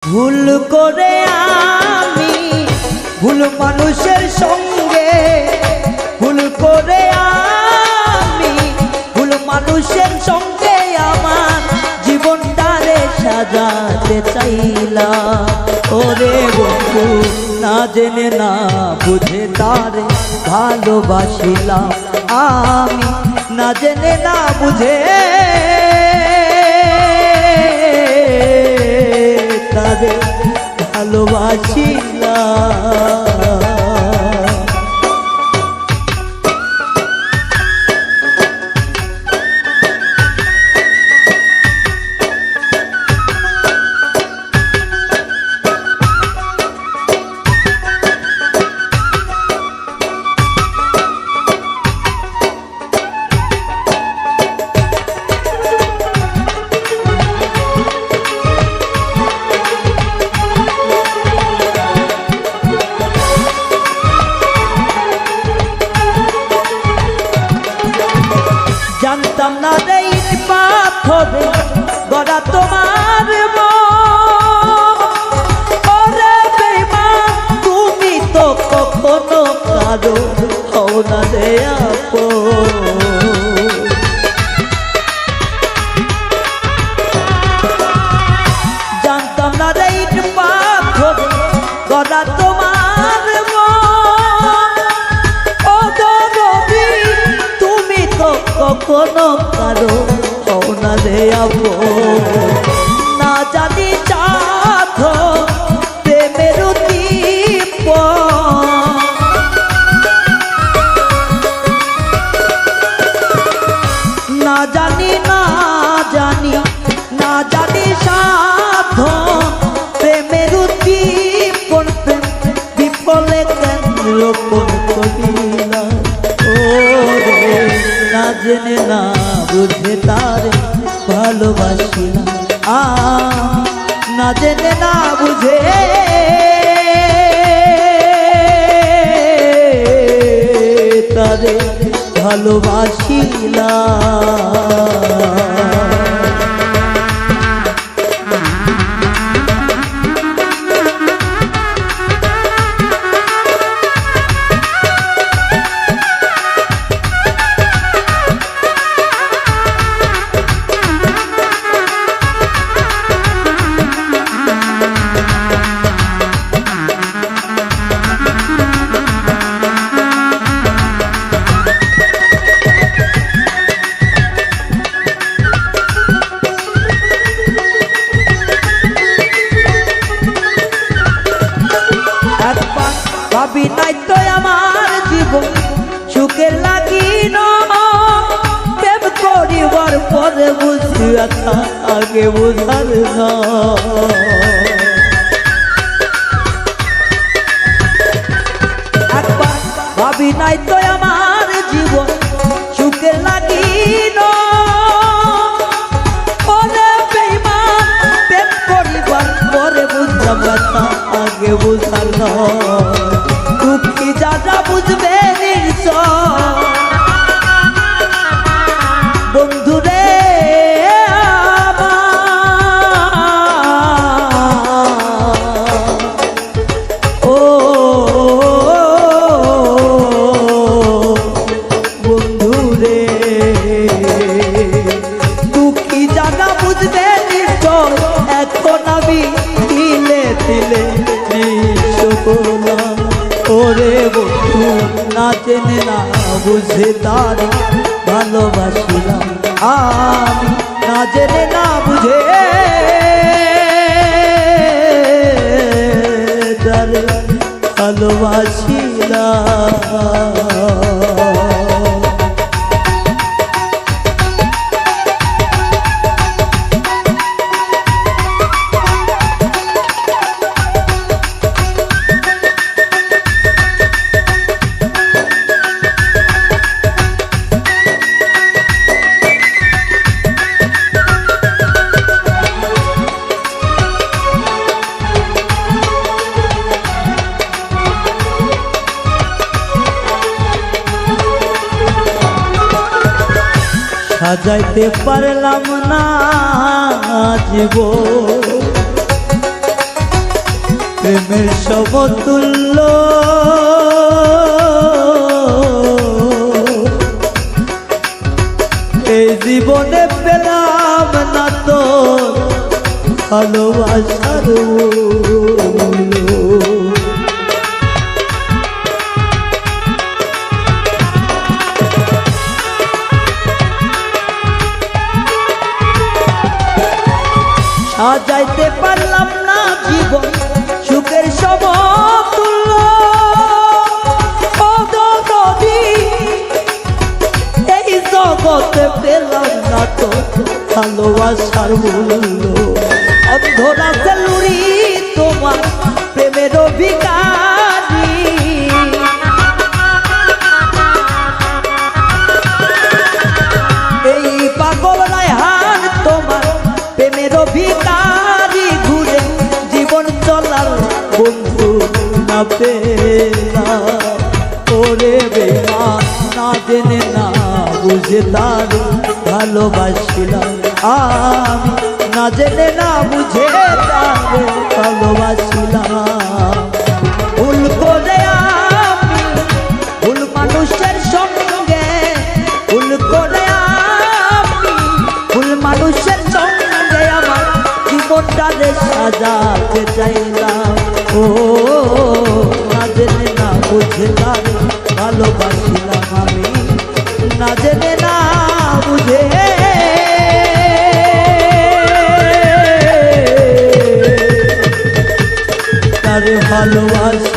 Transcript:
ভুল করে আমি ভুল মানুষের সঙ্গে, ভুল করে আমি ভুল মানুষের সঙ্গে আমার জীবনটারে সাজাতে চাইলাম। ওরে বন্ধু না জেনে না বুঝে তারে ভালোবাসিলাম আমি, না জেনে না বুঝে তারে ভালোবাসিলাম। জানতাম না রে ইট পাথরে গড়া তোমার ওরে বেঈমান, তুমি তো কখনো কারো হও না রে আপন। জানতাম না রে ইট পাথরে গড়া তোমার কখনো কারো হও না রে আপন। না জানি চাঁদ প্রেমের দীপ, না জানি না জানি না জানি সাধ প্রেমের দীপ, বিফলে কেন রোপণ করিলাম। না জেনে না বুঝে তারে ভালোবাসিলাম না জেনে না বুঝে তারে ভালোবাসিলাম। ভাবি নাই তো আমার জীবন সুখের লাগিল, প্রেম করিবার পরে বুঝিয়া আগে বুঝার না। একবার ভাবি নাই তো আমার জীবন সুখের লাগিল, পরে বেঈমান প্রেম করিবার পরে বুঝলাম কথা আগে বুঝার না। দুঃখী যারা বুঝবে নিশ্চয় বন্ধুরে ও বন্ধুরে, দুঃখী যারা বুঝবে নিশ্চয় এখন আমি দিলে দিলে নিঃশোকলাম। ওরে বন্ধু না জেনে না বুঝে তারে ভালোবাসিলাম আমি, না জেনে না বুঝে তারে ভালোবাসিলাম। সাজাইতে পারলাম না জীবন প্রেমের সমতুল্য এই জীবনে পেলাম না তো ভালোবাসার সাজাইতে পারলাম না জীবন সুখের সমতুল্য এই জগতে পেলাম না তো ভালোবাসার মূল্য অন্ধরা সেলুরি তোমার প্রেমের অভিকারী এই পাগল রায়হান তোমার প্রেমের অভিকারী ঘুরে জীবন চলার বন্ধু না পেলাম ওরে বেঈমান না জেনে না বুঝে তার ভালোবাসিলাম আমি না জেনে না বুঝে তার ভালোবাসিলাম ভুল করে আমি ভুল মানুষের সঙ্গে ভুল করে আমি ভুল মানুষের সঙ্গে আমার জীবনটারে সাজাতে চাইলাম ও না জেনে না বুঝে তার ভালোবাসিলাম আমি না জেনে না বুঝে তার ভালোবাসা